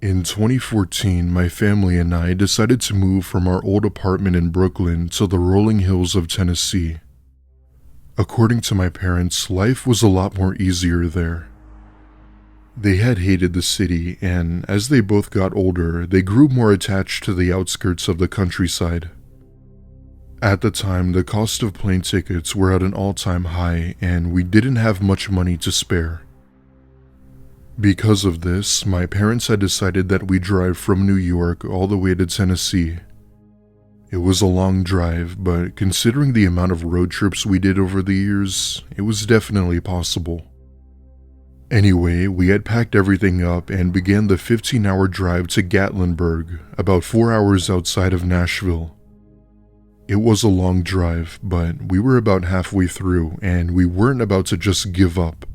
In 2014, my family and I decided to move from our old apartment in Brooklyn to the rolling hills of Tennessee. According to my parents, life was a lot more easier there. They had hated the city, and as they both got older, they grew more attached to the outskirts of the countryside. At the time, the cost of plane tickets were at an all-time high, and we didn't have much money to spare. Because of this, my parents had decided that we drive from New York all the way to Tennessee. It was a long drive, but considering the amount of road trips we did over the years, it was definitely possible. Anyway, we had packed everything up and began the 15-hour drive to Gatlinburg, about 4 hours outside of Nashville. It was a long drive, but we were about halfway through and we weren't about to just give up.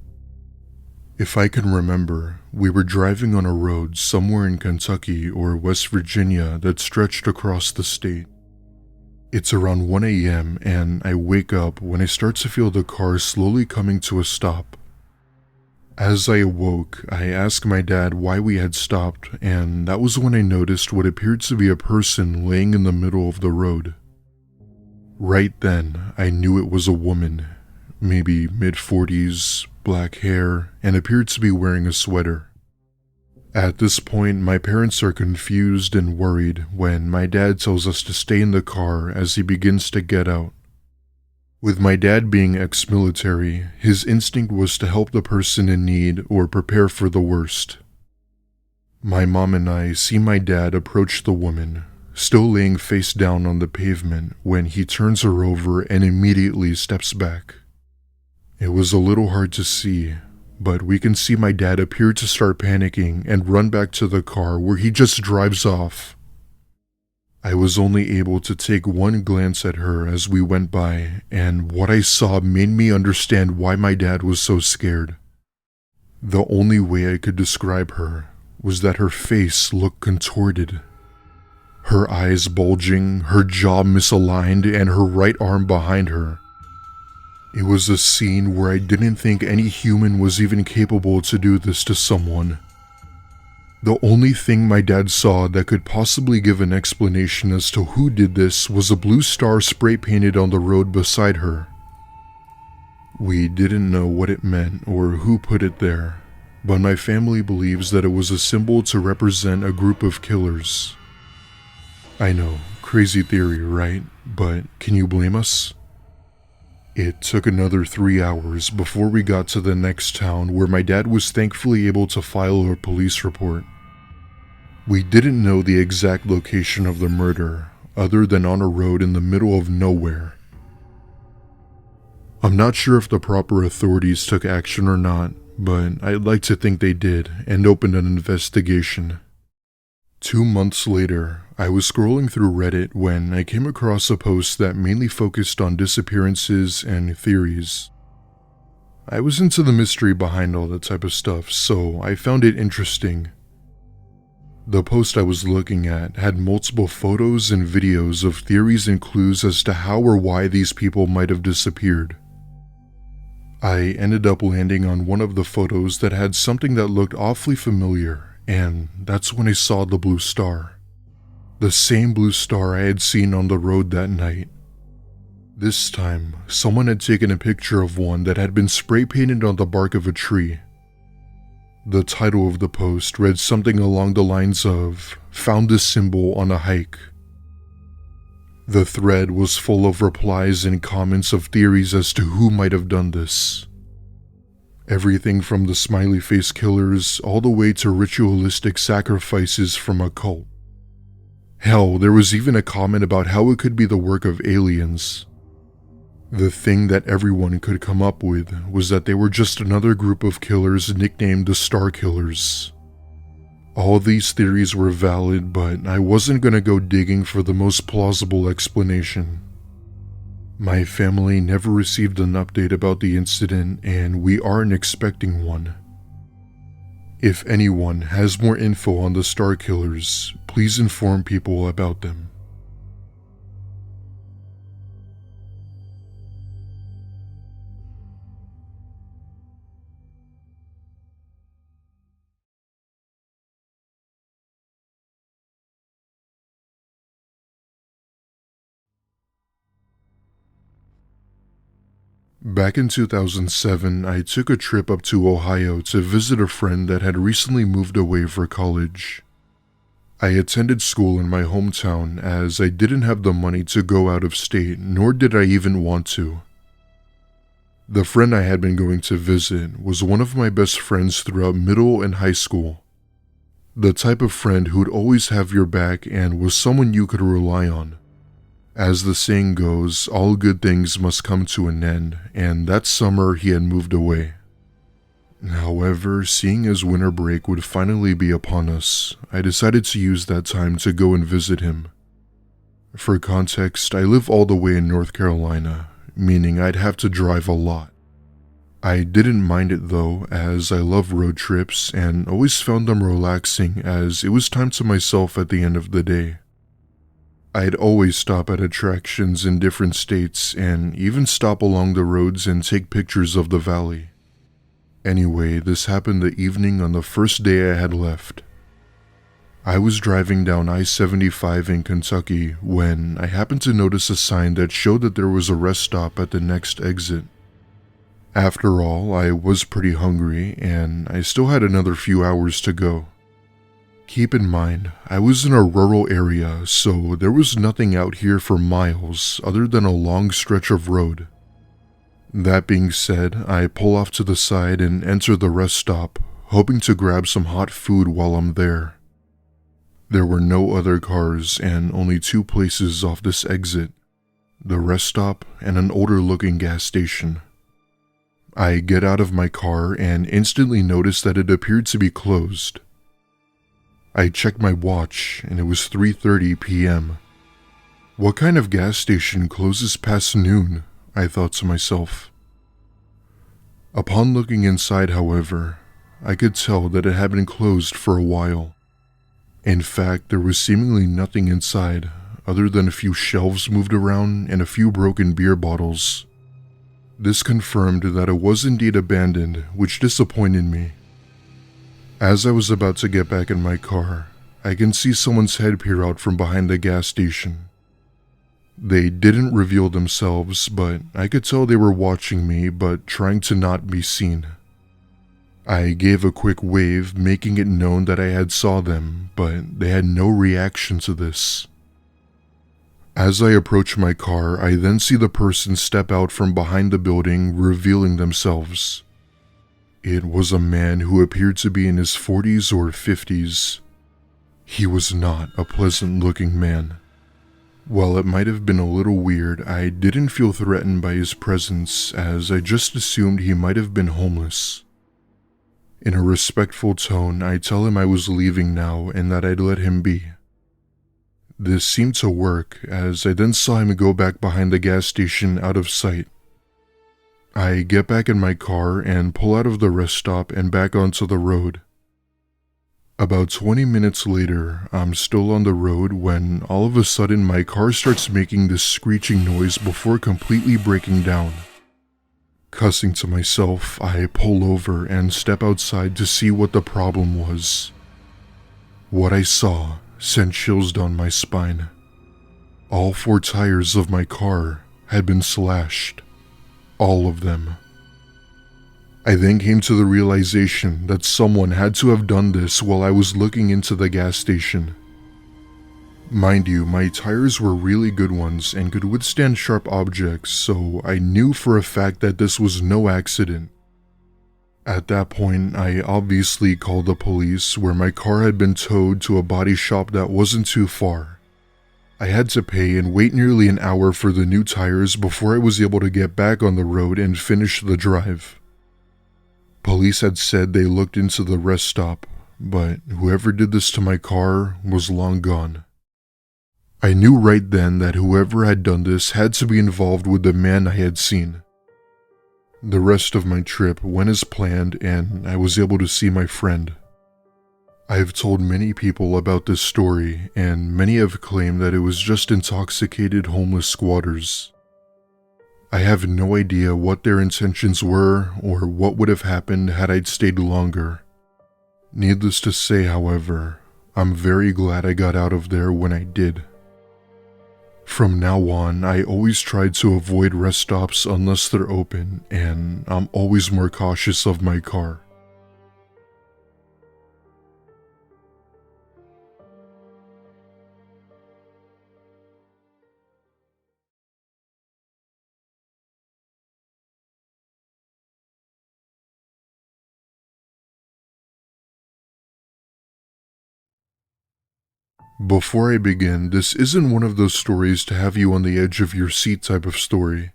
If I can remember, we were driving on a road somewhere in Kentucky or West Virginia that stretched across the state. It's around 1 a.m. and I wake up when I start to feel the car slowly coming to a stop. As I awoke, I asked my dad why we had stopped, and that was when I noticed what appeared to be a person laying in the middle of the road. Right then, I knew it was a woman, maybe mid-40s, black hair, and appeared to be wearing a sweater. At this point, my parents are confused and worried when my dad tells us to stay in the car as he begins to get out. With my dad being ex-military, his instinct was to help the person in need or prepare for the worst. My mom and I see my dad approach the woman, still laying face down on the pavement, when he turns her over and immediately steps back. It was a little hard to see, but we can see my dad appear to start panicking and run back to the car where he just drives off. I was only able to take one glance at her as we went by, and what I saw made me understand why my dad was so scared. The only way I could describe her was that her face looked contorted. Her eyes bulging, her jaw misaligned, and her right arm behind her. It was a scene where I didn't think any human was even capable to do this to someone. The only thing my dad saw that could possibly give an explanation as to who did this was a blue star spray painted on the road beside her. We didn't know what it meant or who put it there, but my family believes that it was a symbol to represent a group of killers. I know, crazy theory, right? But can you blame us? It took another 3 hours before we got to the next town, where my dad was thankfully able to file a police report. We didn't know the exact location of the murder, other than on a road in the middle of nowhere. I'm not sure if the proper authorities took action or not, but I'd like to think they did and opened an investigation. 2 months later, I was scrolling through Reddit when I came across a post that mainly focused on disappearances and theories. I was into the mystery behind all that type of stuff, so I found it interesting. The post I was looking at had multiple photos and videos of theories and clues as to how or why these people might have disappeared. I ended up landing on one of the photos that had something that looked awfully familiar, and that's when I saw the blue star. The same blue star I had seen on the road that night. This time, someone had taken a picture of one that had been spray painted on the bark of a tree. The title of the post read something along the lines of, "Found this symbol on a hike." The thread was full of replies and comments of theories as to who might have done this. Everything from the smiley face killers all the way to ritualistic sacrifices from a cult. Hell, there was even a comment about how it could be the work of aliens. The thing that everyone could come up with was that they were just another group of killers nicknamed the Star Killers. All these theories were valid, but I wasn't gonna go digging for the most plausible explanation. My family never received an update about the incident, and we aren't expecting one. If anyone has more info on the Star Killers, please inform people about them. Back in 2007, I took a trip up to Ohio to visit a friend that had recently moved away for college. I attended school in my hometown as I didn't have the money to go out of state, nor did I even want to. The friend I had been going to visit was one of my best friends throughout middle and high school. The type of friend who'd always have your back and was someone you could rely on. As the saying goes, all good things must come to an end, and that summer he had moved away. However, seeing as winter break would finally be upon us, I decided to use that time to go and visit him. For context, I live all the way in North Carolina, meaning I'd have to drive a lot. I didn't mind it though, as I love road trips and always found them relaxing as it was time to myself at the end of the day. I'd always stop at attractions in different states and even stop along the roads and take pictures of the valley. Anyway, this happened the evening on the first day I had left. I was driving down I-75 in Kentucky when I happened to notice a sign that showed that there was a rest stop at the next exit. After all, I was pretty hungry and I still had another few hours to go. Keep in mind, I was in a rural area, so there was nothing out here for miles other than a long stretch of road. That being said, I pull off to the side and enter the rest stop, hoping to grab some hot food while I'm there. There were no other cars and only two places off this exit, the rest stop and an older-looking gas station. I get out of my car and instantly notice that it appeared to be closed. I checked my watch and it was 3:30 p.m. What kind of gas station closes past noon? I thought to myself. Upon looking inside, however, I could tell that it had been closed for a while. In fact, there was seemingly nothing inside other than a few shelves moved around and a few broken beer bottles. This confirmed that it was indeed abandoned, which disappointed me. As I was about to get back in my car, I can see someone's head peer out from behind the gas station. They didn't reveal themselves, but I could tell they were watching me but trying to not be seen. I gave a quick wave, making it known that I had saw them, but they had no reaction to this. As I approach my car, I then see the person step out from behind the building, revealing themselves. It was a man who appeared to be in his 40s or 50s. He was not a pleasant-looking man. While it might have been a little weird, I didn't feel threatened by his presence as I just assumed he might have been homeless. In a respectful tone, I tell him I was leaving now and that I'd let him be. This seemed to work as I then saw him go back behind the gas station out of sight. I get back in my car and pull out of the rest stop and back onto the road. About 20 minutes later, I'm still on the road when all of a sudden my car starts making this screeching noise before completely breaking down. Cussing to myself, I pull over and step outside to see what the problem was. What I saw sent chills down my spine. All 4 tires of my car had been slashed. All of them. I then came to the realization that someone had to have done this while I was looking into the gas station. Mind you, my tires were really good ones and could withstand sharp objects, so I knew for a fact that this was no accident. At that point, I obviously called the police, where my car had been towed to a body shop that wasn't too far. I had to pay and wait nearly an hour for the new tires before I was able to get back on the road and finish the drive. Police had said they looked into the rest stop, but whoever did this to my car was long gone. I knew right then that whoever had done this had to be involved with the man I had seen. The rest of my trip went as planned and I was able to see my friend. I've told many people about this story, and many have claimed that it was just intoxicated homeless squatters. I have no idea what their intentions were or what would have happened had I stayed longer. Needless to say, however, I'm very glad I got out of there when I did. From now on, I always try to avoid rest stops unless they're open, and I'm always more cautious of my car. Before I begin, this isn't one of those stories to have you on the edge of your seat type of story.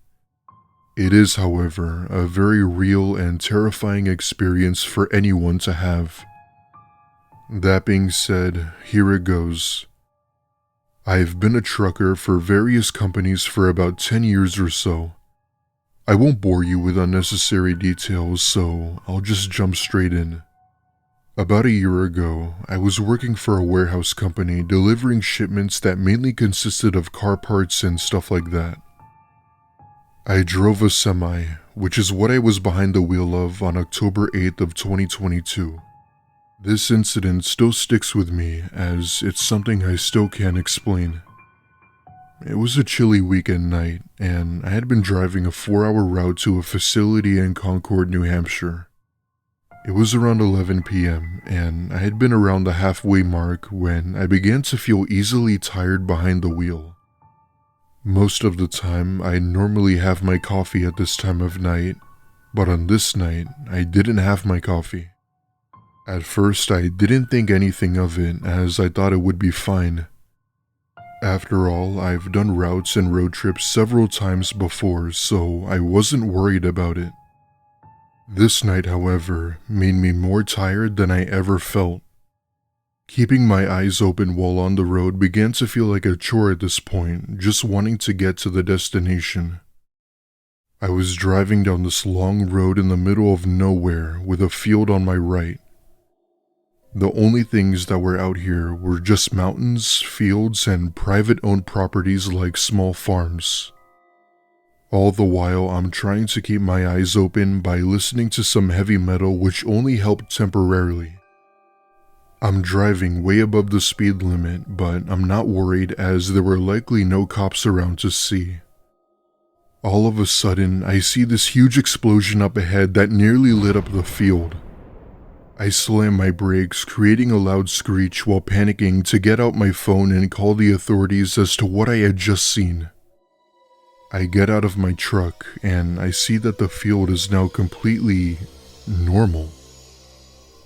It is, however, a very real and terrifying experience for anyone to have. That being said, here it goes. I've been a trucker for various companies for about 10 years or so. I won't bore you with unnecessary details, so I'll just jump straight in. About a year ago, I was working for a warehouse company delivering shipments that mainly consisted of car parts and stuff like that. I drove a semi, which is what I was behind the wheel of on October 8th of 2022. This incident still sticks with me as it's something I still can't explain. It was a chilly weekend night, and I had been driving a 4-hour route to a facility in Concord, New Hampshire. It was around 11 p.m., and I had been around the halfway mark when I began to feel easily tired behind the wheel. Most of the time, I normally have my coffee at this time of night, but on this night, I didn't have my coffee. At first, I didn't think anything of it as I thought it would be fine. After all, I've done routes and road trips several times before, so I wasn't worried about it. This night, however, made me more tired than I ever felt. Keeping my eyes open while on the road began to feel like a chore at this point, just wanting to get to the destination. I was driving down this long road in the middle of nowhere with a field on my right. The only things that were out here were just mountains, fields, and private-owned properties like small farms. All the while, I'm trying to keep my eyes open by listening to some heavy metal which only helped temporarily. I'm driving way above the speed limit, but I'm not worried as there were likely no cops around to see. All of a sudden, I see this huge explosion up ahead that nearly lit up the field. I slam my brakes, creating a loud screech while panicking to get out my phone and call the authorities as to what I had just seen. I get out of my truck and I see that the field is now completely normal.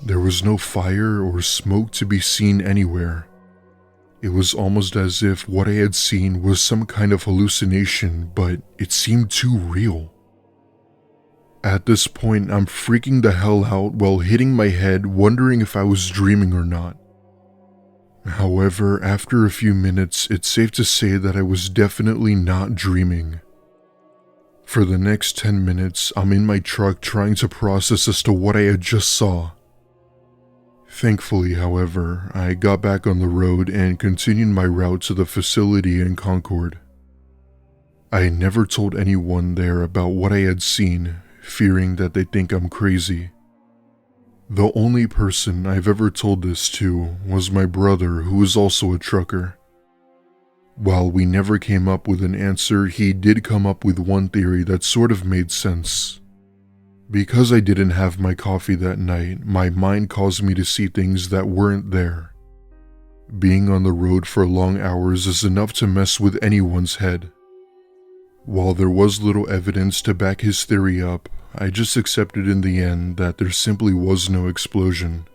There was no fire or smoke to be seen anywhere. It was almost as if what I had seen was some kind of hallucination, but it seemed too real. At this point, I'm freaking the hell out while hitting my head, wondering if I was dreaming or not. However, after a few minutes, it's safe to say that I was definitely not dreaming. For the next 10 minutes, I'm in my truck trying to process as to what I had just saw. Thankfully, however, I got back on the road and continued my route to the facility in Concord. I never told anyone there about what I had seen, fearing that they'd think I'm crazy. The only person I've ever told this to was my brother, who is also a trucker. While we never came up with an answer, he did come up with one theory that sort of made sense. Because I didn't have my coffee that night, my mind caused me to see things that weren't there. Being on the road for long hours is enough to mess with anyone's head. While there was little evidence to back his theory up, I just accepted in the end that there simply was no explosion.